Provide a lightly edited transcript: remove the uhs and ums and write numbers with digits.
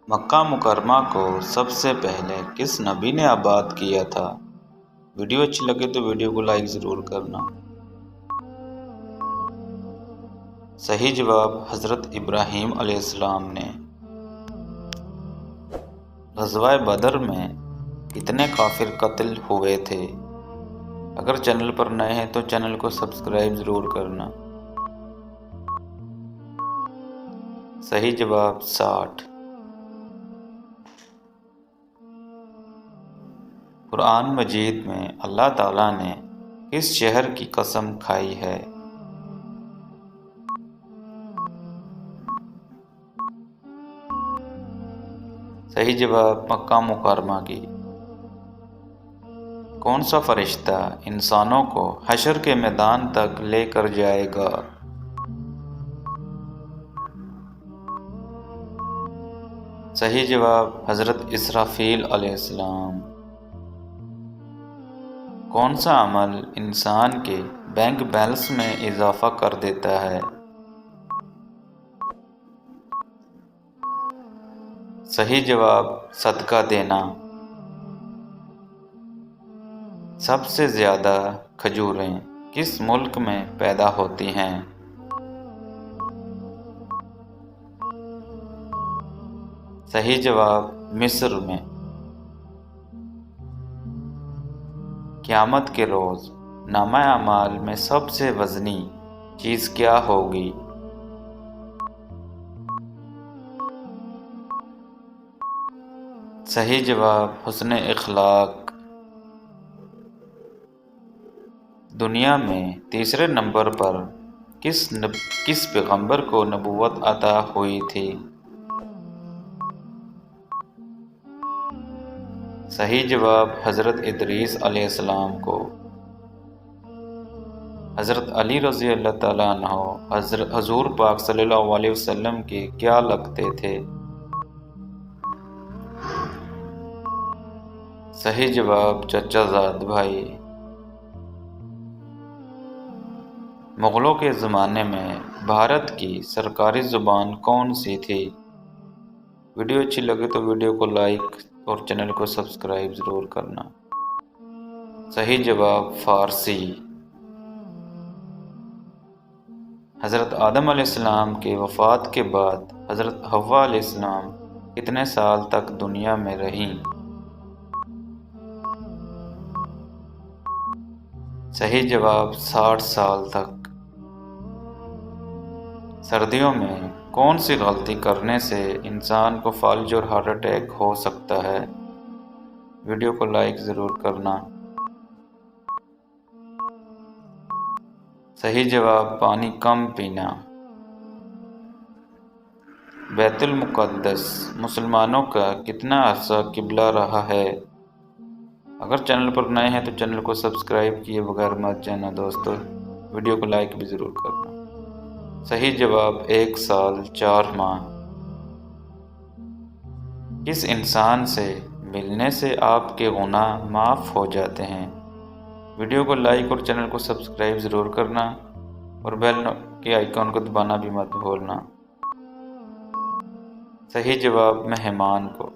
مکہ مکرمہ کو سب سے پہلے کس نبی نے آباد کیا تھا؟ ویڈیو اچھی لگے تو ویڈیو کو لائک ضرور کرنا۔ صحیح جواب حضرت ابراہیم علیہ السلام نے۔ غزوہ بدر میں کتنے کافر قتل ہوئے تھے؟ اگر چینل پر نئے ہیں تو چینل کو سبسکرائب ضرور کرنا۔ صحیح جواب 60۔ قرآن مجید میں اللہ تعالیٰ نے کس شہر کی قسم کھائی ہے؟ صحیح جواب مکہ مکرمہ کی۔ کون سا فرشتہ انسانوں کو حشر کے میدان تک لے کر جائے گا؟ صحیح جواب حضرت اسرافیل علیہ السلام۔ کون سا عمل انسان کے بینک بیلنس میں اضافہ کر دیتا ہے؟ صحیح جواب صدقہ دینا۔ سب سے زیادہ کھجوریں کس ملک میں پیدا ہوتی ہیں؟ صحیح جواب مصر میں۔ قیامت کے روز نامہ اعمال میں سب سے وزنی چیز کیا ہوگی؟ صحیح جواب حسن اخلاق۔ دنیا میں تیسرے نمبر پر کس پیغمبر کو نبوت عطا ہوئی تھی؟ صحیح جواب حضرت ادریس علیہ السلام کو۔ حضرت علی رضی اللہ تعالیٰ عنہ حضور پاک صلی اللہ علیہ وسلم کے کیا لگتے تھے؟ صحیح جواب چچا زاد بھائی۔ مغلوں کے زمانے میں بھارت کی سرکاری زبان کون سی تھی؟ ویڈیو اچھی لگے تو ویڈیو کو لائک اور چینل کو سبسکرائب ضرور کرنا۔ صحیح جواب فارسی۔ حضرت آدم علیہ السلام کے وفات کے بعد حضرت حوا علیہ السلام کتنے سال تک دنیا میں رہیں؟ صحیح جواب 60 سال تک۔ سردیوں میں کون سی غلطی کرنے سے انسان کو فالج اور ہارٹ اٹیک ہو سکتا ہے؟ ویڈیو کو لائک ضرور کرنا۔ صحیح جواب پانی کم پینا۔ بیت المقدس مسلمانوں کا کتنا عرصہ قبلہ رہا ہے؟ اگر چینل پر نئے ہیں تو چینل کو سبسکرائب کیے بغیر مت جانا دوستو، ویڈیو کو لائک بھی ضرور کرنا۔ صحیح جواب 1 سال 4 ماہ۔ کس انسان سے ملنے سے آپ کے گناہ معاف ہو جاتے ہیں؟ ویڈیو کو لائک اور چینل کو سبسکرائب ضرور کرنا اور بیل کے آئیکن کو دبانا بھی مت بھولنا۔ صحیح جواب مہمان کو۔